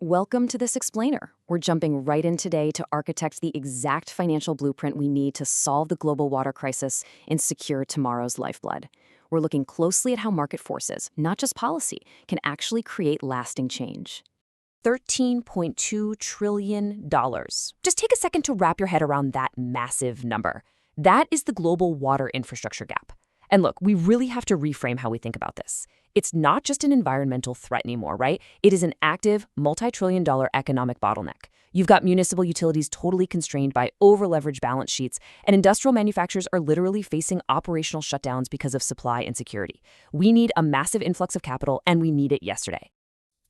Welcome to this explainer. We're jumping right in today to architect the exact financial blueprint we need to solve the global water crisis and secure tomorrow's lifeblood. We're looking closely at how market forces, not just policy, can actually create lasting change. $13.2 trillion. Just take a second to wrap your head around that massive number. That is the global water infrastructure gap. And look, we really have to reframe how we think about this. It's not just an environmental threat anymore, right? It is an active, multi-trillion-dollar economic bottleneck. You've got municipal utilities totally constrained by over-leveraged balance sheets, and industrial manufacturers are literally facing operational shutdowns because of supply insecurity. We need a massive influx of capital, and we need it yesterday.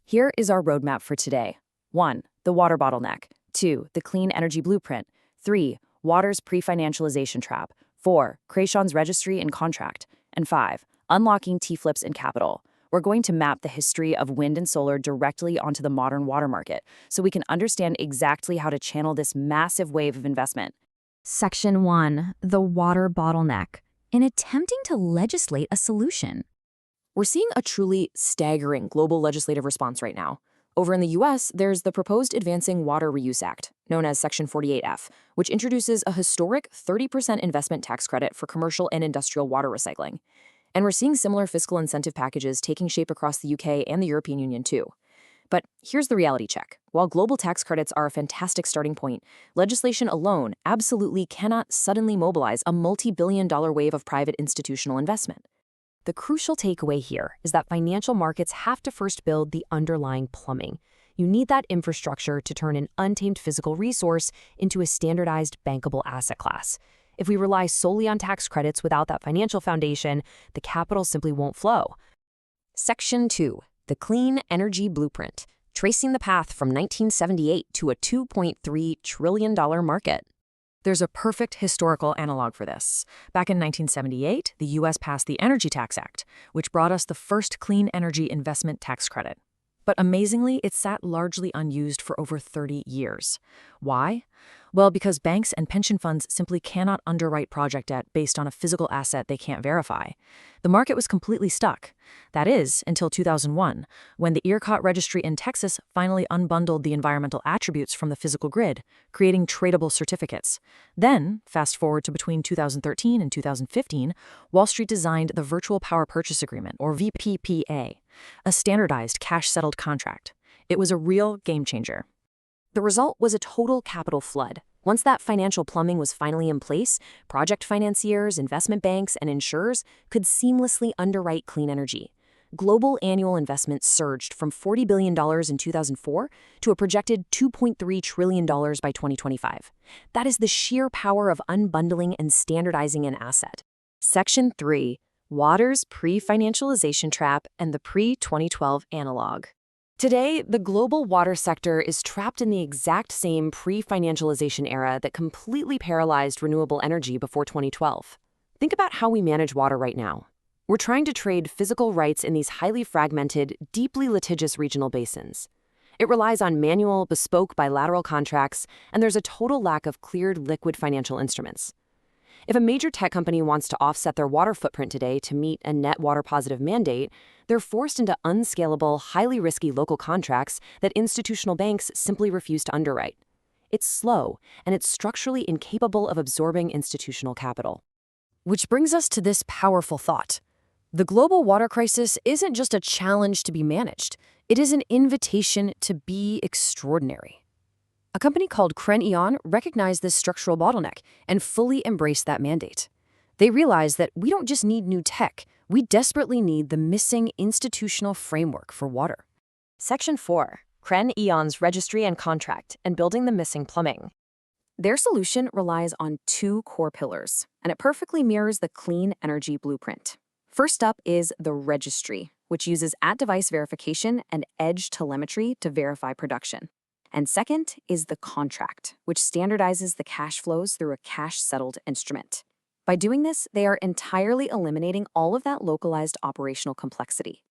Here is our roadmap for today. 1. The water bottleneck. 2. The clean energy blueprint. 3. Water's pre-financialization trap. 4. Kreneon's registry and contract. And 5. Unlocking T-flips in capital. We're going to map the history of wind and solar directly onto the modern water market so we can understand exactly how to channel this massive wave of investment. Section 1. The water bottleneck. In attempting to legislate a solution. We're seeing a truly staggering global legislative response right now. Over in the US, there's the proposed Advancing Water Reuse Act, known as Section 48F, which introduces a historic 30% investment tax credit for commercial and industrial water recycling. And we're seeing similar fiscal incentive packages taking shape across the UK and the European Union too. But here's the reality check. While global tax credits are a fantastic starting point, legislation alone absolutely cannot suddenly mobilize a multi-billion-dollar wave of private institutional investment. The crucial takeaway here is that financial markets have to first build the underlying plumbing. You need that infrastructure to turn an untamed physical resource into a standardized bankable asset class. If we rely solely on tax credits without that financial foundation, the capital simply won't flow. Section 2. The Clean Energy Blueprint, tracing the path from 1978 to a $2.3 trillion market. There's a perfect historical analog for this. Back in 1978, the U.S. passed the Energy Tax Act, which brought us the first clean energy investment tax credit. But amazingly, it sat largely unused for over 30 years. Why? Well, because banks and pension funds simply cannot underwrite project debt based on a physical asset they can't verify. The market was completely stuck. That is, until 2001, when the ERCOT registry in Texas finally unbundled the environmental attributes from the physical grid, creating tradable certificates. Then, fast forward to between 2013 and 2015, Wall Street designed the Virtual Power Purchase Agreement, or VPPA, a standardized cash-settled contract. It was a real game changer. The result was a total capital flood. Once that financial plumbing was finally in place, project financiers, investment banks, and insurers could seamlessly underwrite clean energy. Global annual investment surged from $40 billion in 2004 to a projected $2.3 trillion by 2025. That is the sheer power of unbundling and standardizing an asset. Section 3. Water's pre-financialization trap and the pre-2012 analog. Today, the global water sector is trapped in the exact same pre-financialization era that completely paralyzed renewable energy before 2012. Think about how we manage water right now. We're trying to trade physical rights in these highly fragmented, deeply litigious regional basins. It relies on manual, bespoke bilateral contracts, and there's a total lack of cleared liquid financial instruments. If a major tech company wants to offset their water footprint today to meet a net water positive mandate, they're forced into unscalable, highly risky local contracts that institutional banks simply refuse to underwrite. It's slow, and it's structurally incapable of absorbing institutional capital. Which brings us to this powerful thought. The global water crisis isn't just a challenge to be managed. It is an invitation to be extraordinary. A company called Kreneon recognized this structural bottleneck and fully embraced that mandate. They realized that we don't just need new tech, we desperately need the missing institutional framework for water. Section 4. Kreneon's registry and contract and building the missing plumbing. Their solution relies on two core pillars, and it perfectly mirrors the clean energy blueprint. First up is the registry, which uses at-device verification and edge telemetry to verify production. And second is the contract, which standardizes the cash flows through a cash-settled instrument. By doing this, they are entirely eliminating all of that localized operational complexity.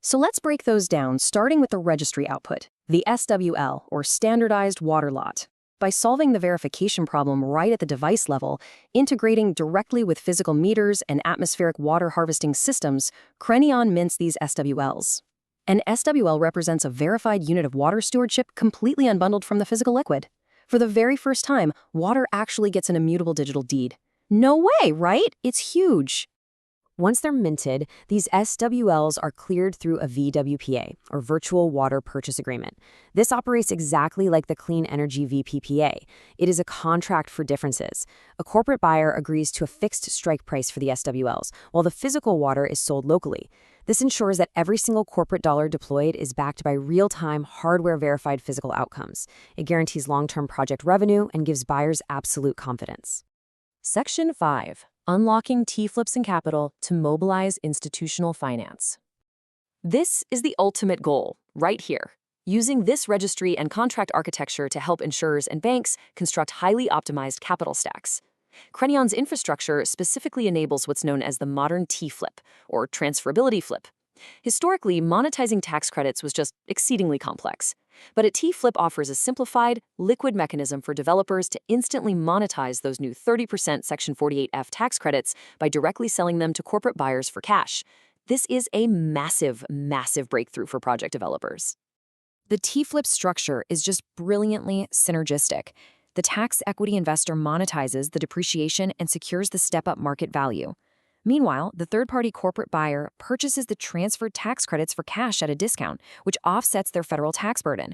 So let's break those down, starting with the registry output, the SWL, or Standardized Water Lot. By solving the verification problem right at the device level, integrating directly with physical meters and atmospheric water harvesting systems, Kreneon mints these SWLs. An SWL represents a verified unit of water stewardship completely unbundled from the physical liquid. For the very first time, water actually gets an immutable digital deed. No way, right? It's huge. Once they're minted, these SWLs are cleared through a VWPA, or Virtual Water Purchase Agreement. This operates exactly like the Clean Energy VPPA. It is a contract for differences. A corporate buyer agrees to a fixed strike price for the SWLs, while the physical water is sold locally. This ensures that every single corporate dollar deployed is backed by real-time, hardware-verified physical outcomes. It guarantees long-term project revenue and gives buyers absolute confidence. Section 5. Unlocking T-flips and capital to mobilize institutional finance. This is the ultimate goal, right here. Using this registry and contract architecture to help insurers and banks construct highly optimized capital stacks. Kreneon's infrastructure specifically enables what's known as the modern T-flip, or transferability flip. Historically, monetizing tax credits was just exceedingly complex. But a T-flip offers a simplified, liquid mechanism for developers to instantly monetize those new 30% Section 48F tax credits by directly selling them to corporate buyers for cash. This is a massive, massive breakthrough for project developers. The T-flip structure is just brilliantly synergistic. The tax equity investor monetizes the depreciation and secures the step-up market value. Meanwhile, the third-party corporate buyer purchases the transferred tax credits for cash at a discount, which offsets their federal tax burden.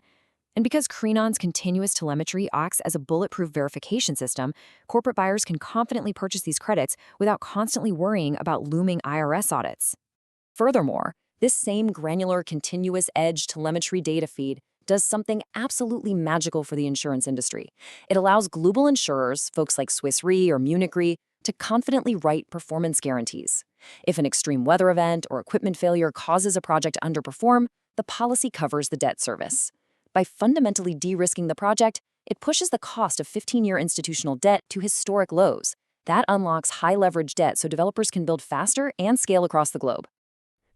And because Kreneon's continuous telemetry acts as a bulletproof verification system, corporate buyers can confidently purchase these credits without constantly worrying about looming IRS audits. Furthermore, this same granular continuous edge telemetry data feed does something absolutely magical for the insurance industry. It allows global insurers, folks like Swiss Re or Munich Re, to confidently write performance guarantees. If an extreme weather event or equipment failure causes a project to underperform, the policy covers the debt service. By fundamentally de-risking the project, it pushes the cost of 15-year institutional debt to historic lows. That unlocks high-leverage debt so developers can build faster and scale across the globe.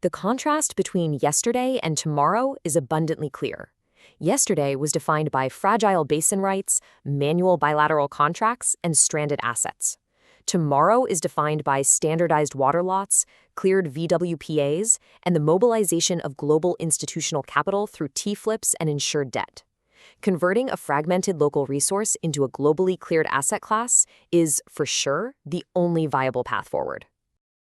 The contrast between yesterday and tomorrow is abundantly clear. Yesterday was defined by fragile basin rights, manual bilateral contracts, and stranded assets. Tomorrow is defined by standardized water lots, cleared VWPAs, and the mobilization of global institutional capital through T-flips and insured debt. Converting a fragmented local resource into a globally cleared asset class is, for sure, the only viable path forward.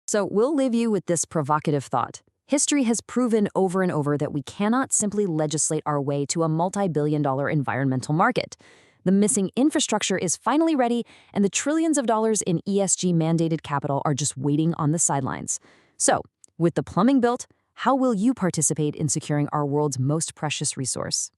So we'll leave you with this provocative thought. History has proven over and over that we cannot simply legislate our way to a multi-billion-dollar environmental market. The missing infrastructure is finally ready, and the trillions of dollars in ESG-mandated capital are just waiting on the sidelines. So, with the plumbing built, how will you participate in securing our world's most precious resource?